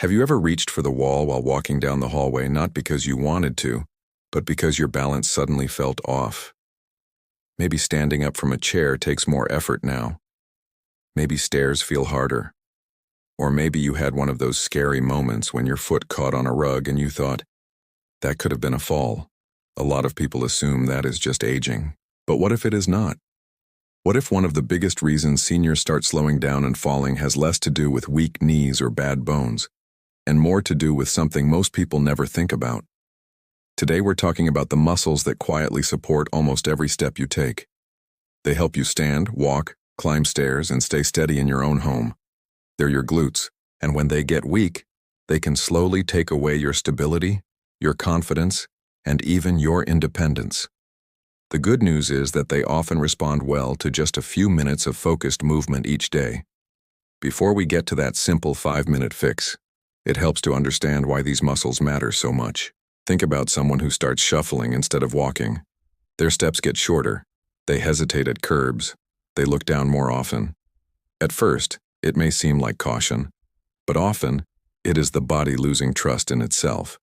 Have you ever reached for the wall while walking down the hallway not because you wanted to, but because your balance suddenly felt off? Maybe standing up from a chair takes more effort now. Maybe stairs feel harder. Or maybe you had one of those scary moments when your foot caught on a rug and you thought, that could have been a fall. A lot of people assume that is just aging. But what if it is not? What if one of the biggest reasons seniors start slowing down and falling has less to do with weak knees or bad bones, and more to do with something most people never think about? Today we're talking about the muscles that quietly support almost every step you take. They help you stand, walk, climb stairs, and stay steady in your own home. They're your glutes, and when they get weak, they can slowly take away your stability, your confidence, and even your independence. The good news is that they often respond well to just a few minutes of focused movement each day. Before we get to that simple 5-minute fix, it helps to understand why these muscles matter so much. Think about someone who starts shuffling instead of walking. Their steps get shorter. They hesitate at curbs. They look down more often. At first, it may seem like caution, but often, it is the body losing trust in itself.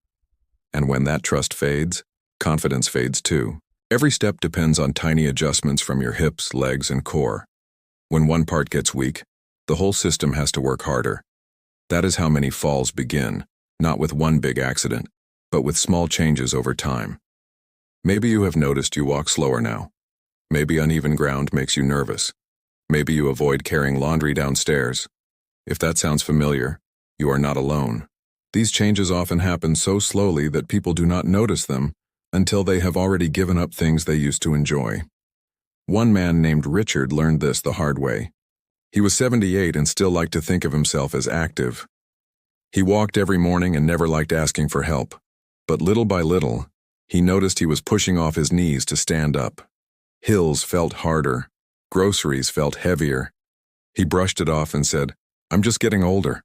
And when that trust fades, confidence fades too. Every step depends on tiny adjustments from your hips, legs, and core. When one part gets weak, the whole system has to work harder. That is how many falls begin, not with one big accident, but with small changes over time. Maybe you have noticed you walk slower now. Maybe uneven ground makes you nervous. Maybe you avoid carrying laundry downstairs. If that sounds familiar, you are not alone. These changes often happen so slowly that people do not notice them until they have already given up things they used to enjoy. One man named Richard learned this the hard way. He was 78 and still liked to think of himself as active. He walked every morning and never liked asking for help. But little by little, he noticed he was pushing off his knees to stand up. Hills felt harder. Groceries felt heavier. He brushed it off and said, "I'm just getting older."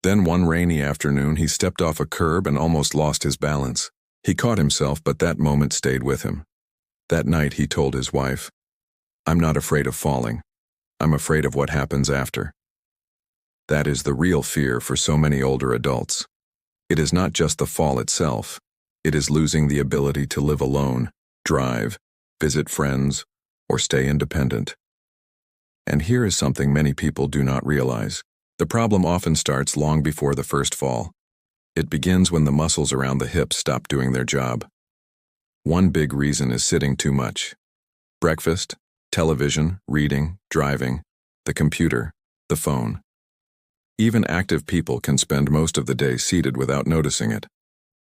Then one rainy afternoon, he stepped off a curb and almost lost his balance. He caught himself, but that moment stayed with him. That night, he told his wife, "I'm not afraid of falling. I'm afraid of what happens after." That is the real fear for so many older adults. It is not just the fall itself. It is losing the ability to live alone, drive, visit friends, or stay independent. And here is something many people do not realize. The problem often starts long before the first fall. It begins when the muscles around the hips stop doing their job. One big reason is sitting too much. Breakfast, television, reading, driving, the computer, the phone. Even active people can spend most of the day seated without noticing it.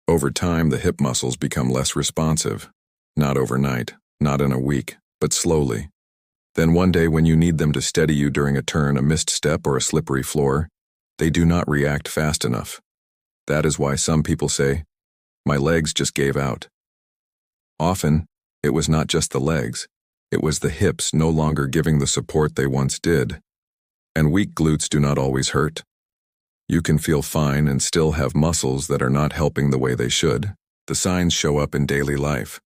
Over time, the hip muscles become less responsive. Not overnight, not in a week, but slowly. Then one day when you need them to steady you during a turn, a missed step, or a slippery floor, they do not react fast enough. That is why some people say, "My legs just gave out." Often, it was not just the legs. It was the hips no longer giving the support they once did. And weak glutes do not always hurt. You can feel fine and still have muscles that are not helping the way they should. The signs show up in daily life.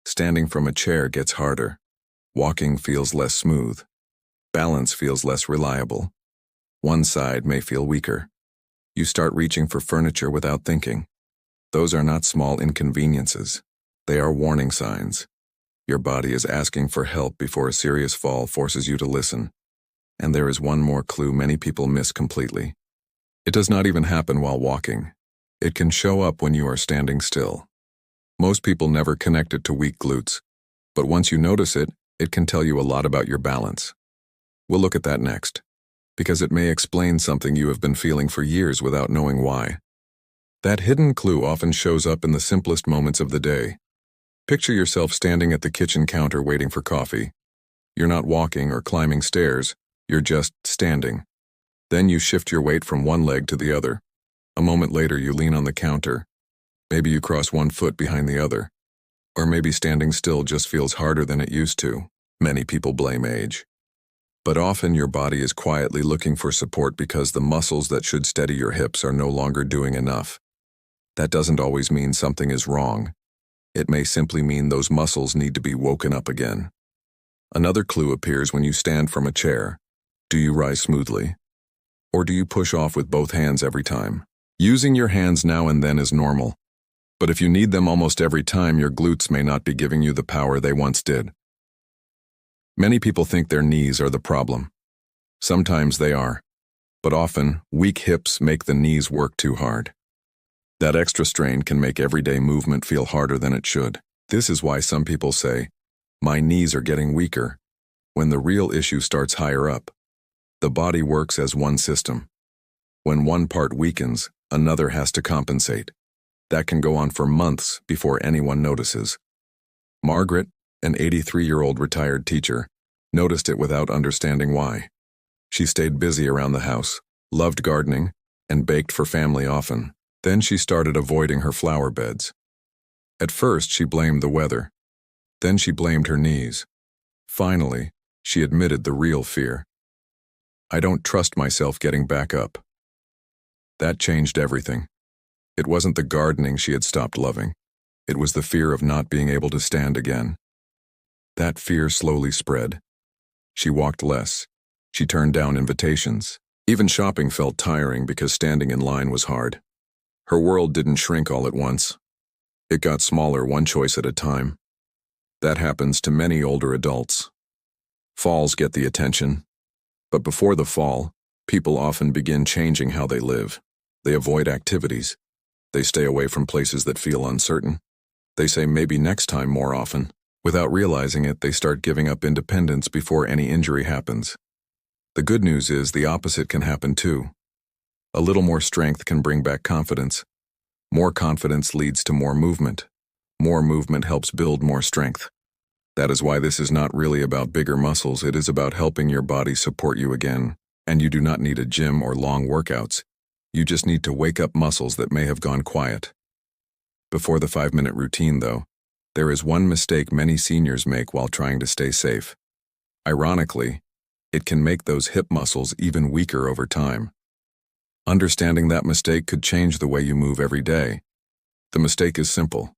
Standing from a chair gets harder. Walking feels less smooth. Balance feels less reliable. One side may feel weaker. You start reaching for furniture without thinking. Those are not small inconveniences. They are warning signs. Your body is asking for help before a serious fall forces you to listen. And there is one more clue many people miss completely. It does not even happen while walking. It can show up when you are standing still. Most people never connect it to weak glutes, but once you notice it, it can tell you a lot about your balance. We'll look at that next, because it may explain something you have been feeling for years without knowing why. That hidden clue often shows up in the simplest moments of the day. Picture yourself standing at the kitchen counter waiting for coffee. You're not walking or climbing stairs, you're just standing. Then you shift your weight from one leg to the other. A moment later, you lean on the counter. Maybe you cross one foot behind the other. Or maybe standing still just feels harder than it used to. Many people blame age. But often your body is quietly looking for support because the muscles that should steady your hips are no longer doing enough. That doesn't always mean something is wrong. It may simply mean those muscles need to be woken up again. Another clue appears when you stand from a chair. Do you rise smoothly? Or do you push off with both hands every time? Using your hands now and then is normal. But if you need them almost every time, your glutes may not be giving you the power they once did. Many people think their knees are the problem. Sometimes they are. But often, weak hips make the knees work too hard. That extra strain can make everyday movement feel harder than it should. This is why some people say, "My knees are getting weaker," when the real issue starts higher up. The body works as one system. When one part weakens, another has to compensate. That can go on for months before anyone notices. Margaret, an 83-year-old retired teacher, noticed it without understanding why. She stayed busy around the house, loved gardening, and baked for family often. Then she started avoiding her flower beds. At first, she blamed the weather. Then she blamed her knees. Finally, she admitted the real fear. "I don't trust myself getting back up." That changed everything. It wasn't the gardening she had stopped loving. It was the fear of not being able to stand again. That fear slowly spread. She walked less. She turned down invitations. Even shopping felt tiring because standing in line was hard. Her world didn't shrink all at once. It got smaller, one choice at a time. That happens to many older adults. Falls get the attention. But before the fall, people often begin changing how they live. They avoid activities. They stay away from places that feel uncertain. They say maybe next time more often. Without realizing it, they start giving up independence before any injury happens. The good news is the opposite can happen too. A little more strength can bring back confidence. More confidence leads to more movement. More movement helps build more strength. That is why this is not really about bigger muscles, it is about helping your body support you again. And you do not need a gym or long workouts. You just need to wake up muscles that may have gone quiet. Before the 5-minute routine, though, there is one mistake many seniors make while trying to stay safe. Ironically, it can make those hip muscles even weaker over time. Understanding that mistake could change the way you move every day. The mistake is simple.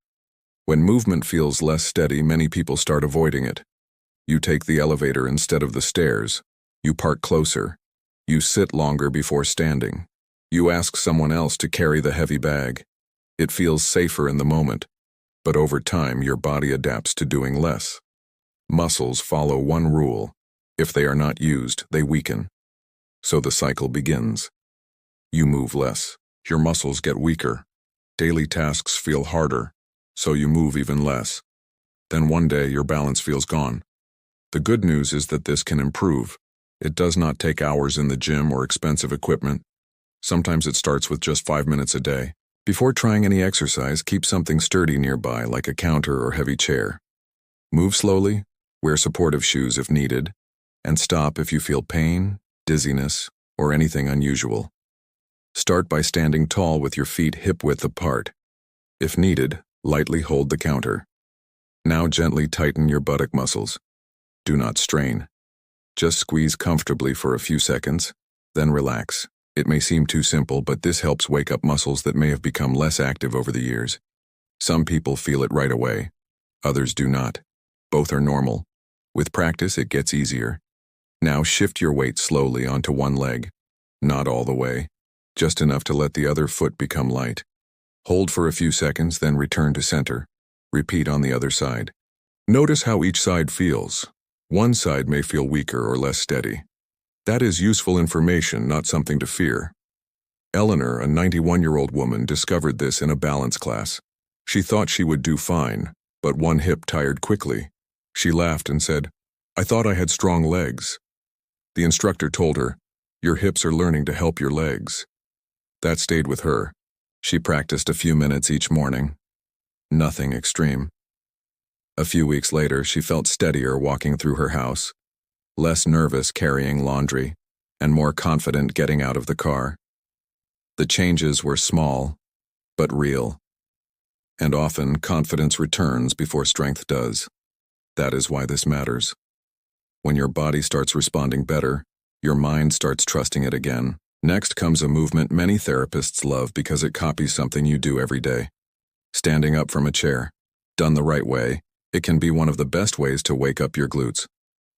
When movement feels less steady, many people start avoiding it. You take the elevator instead of the stairs. You park closer. You sit longer before standing. You ask someone else to carry the heavy bag. It feels safer in the moment, but over time your body adapts to doing less. Muscles follow one rule. If they are not used, they weaken. So the cycle begins. You move less. Your muscles get weaker. Daily tasks feel harder, so you move even less. Then one day your balance feels gone. The good news is that this can improve. It does not take hours in the gym or expensive equipment. Sometimes it starts with just 5 minutes a day. Before trying any exercise, keep something sturdy nearby, like a counter or heavy chair. Move slowly, wear supportive shoes if needed, and stop if you feel pain, dizziness, or anything unusual. Start by standing tall with your feet hip-width apart. If needed, lightly hold the counter. Now gently tighten your buttock muscles. Do not strain. Just squeeze comfortably for a few seconds, then relax. It may seem too simple, but this helps wake up muscles that may have become less active over the years. Some people feel it right away. Others do not. Both are normal. With practice, it gets easier. Now shift your weight slowly onto one leg. Not all the way. Just enough to let the other foot become light. Hold for a few seconds, then return to center. Repeat on the other side. Notice how each side feels. One side may feel weaker or less steady. That is useful information, not something to fear. Eleanor, a 91-year-old woman, discovered this in a balance class. She thought she would do fine, but one hip tired quickly. She laughed and said, "I thought I had strong legs." The instructor told her, "Your hips are learning to help your legs." That stayed with her. She practiced a few minutes each morning. Nothing extreme. A few weeks later, she felt steadier walking through her house, less nervous carrying laundry, and more confident getting out of the car. The changes were small, but real. And often, confidence returns before strength does. That is why this matters. When your body starts responding better, your mind starts trusting it again. Next comes a movement many therapists love because it copies something you do every day. Standing up from a chair. Done the right way, it can be one of the best ways to wake up your glutes.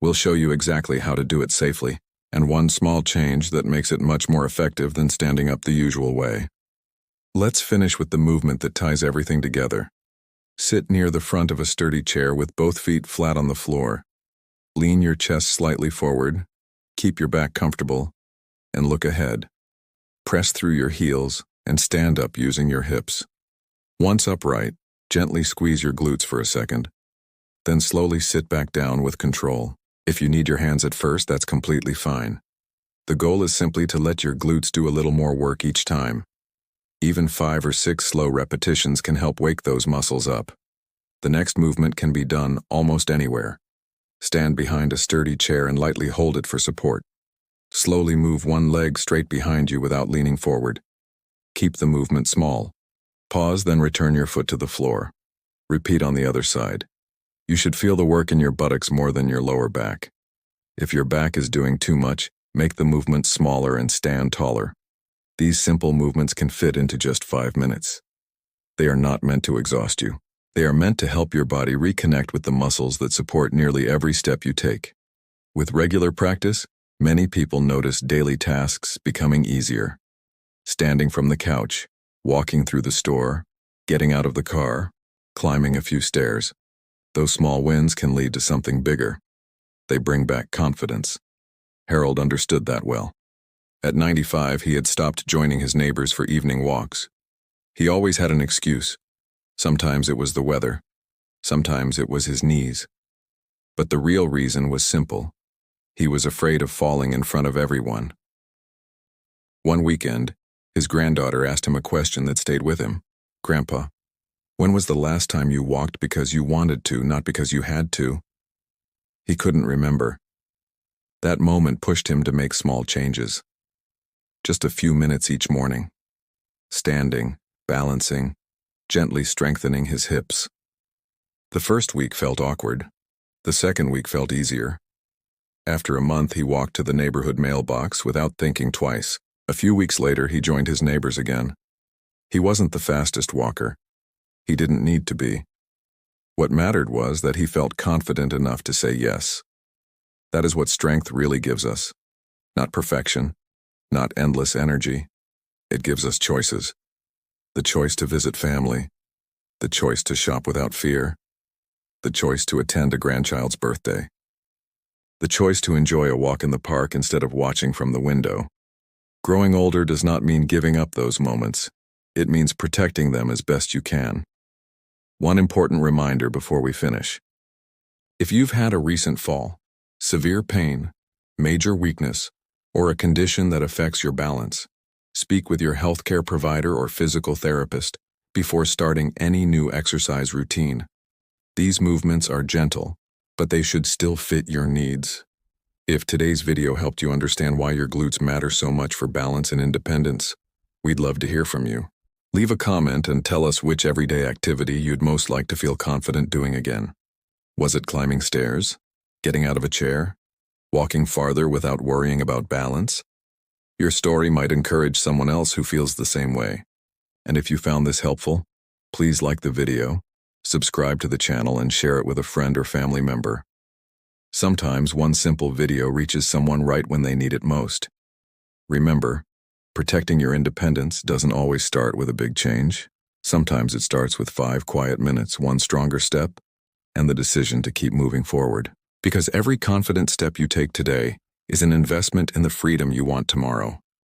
We'll show you exactly how to do it safely. and one small change that makes it much more effective than standing up the usual way. Let's finish with the movement that ties everything together. Sit near the front of a sturdy chair with both feet flat on the floor. Lean your chest slightly forward, keep your back comfortable, and look ahead. Press through your heels and stand up using your hips. Once upright, gently squeeze your glutes for a second. Then slowly sit back down with control. If you need your hands at first, that's completely fine. The goal is simply to let your glutes do a little more work each time. Even 5 or 6 slow repetitions can help wake those muscles up. The next movement can be done almost anywhere. Stand behind a sturdy chair and lightly hold it for support. Slowly move one leg straight behind you without leaning forward. Keep the movement small. Pause, then return your foot to the floor. Repeat on the other side. You should feel the work in your buttocks more than your lower back. If your back is doing too much, make the movement smaller and stand taller. These simple movements can fit into just 5 minutes. They are not meant to exhaust you. They are meant to help your body reconnect with the muscles that support nearly every step you take. With regular practice, many people notice daily tasks becoming easier. Standing from the couch, walking through the store, getting out of the car, climbing a few stairs. Those small wins can lead to something bigger. They bring back confidence. Harold understood that well. At 95, he had stopped joining his neighbors for evening walks. He always had an excuse. Sometimes it was the weather. Sometimes it was his knees. But the real reason was simple. He was afraid of falling in front of everyone. One weekend, his granddaughter asked him a question that stayed with him. "Grandpa, when was the last time you walked because you wanted to, not because you had to?" He couldn't remember. That moment pushed him to make small changes. Just a few minutes each morning. Standing, balancing, gently strengthening his hips. The first week felt awkward. The second week felt easier. After a month, he walked to the neighborhood mailbox without thinking twice. A few weeks later, he joined his neighbors again. He wasn't the fastest walker. He didn't need to be. What mattered was that he felt confident enough to say yes. That is what strength really gives us. Not perfection, not endless energy. It gives us choices. The choice to visit family. The choice to shop without fear. The choice to attend a grandchild's birthday. The choice to enjoy a walk in the park instead of watching from the window. Growing older does not mean giving up those moments. It means protecting them as best you can. One important reminder before we finish. If you've had a recent fall, severe pain, major weakness, or a condition that affects your balance, speak with your healthcare provider or physical therapist before starting any new exercise routine. These movements are gentle, but they should still fit your needs. If today's video helped you understand why your glutes matter so much for balance and independence, we'd love to hear from you. Leave a comment and tell us which everyday activity you'd most like to feel confident doing again. Was it climbing stairs? Getting out of a chair? Walking farther without worrying about balance? Your story might encourage someone else who feels the same way. And if you found this helpful, please like the video, subscribe to the channel, and share it with a friend or family member. Sometimes one simple video reaches someone right when they need it most. Remember, protecting your independence doesn't always start with a big change. Sometimes it starts with 5 quiet minutes, one stronger step, and the decision to keep moving forward. Because every confident step you take today is an investment in the freedom you want tomorrow.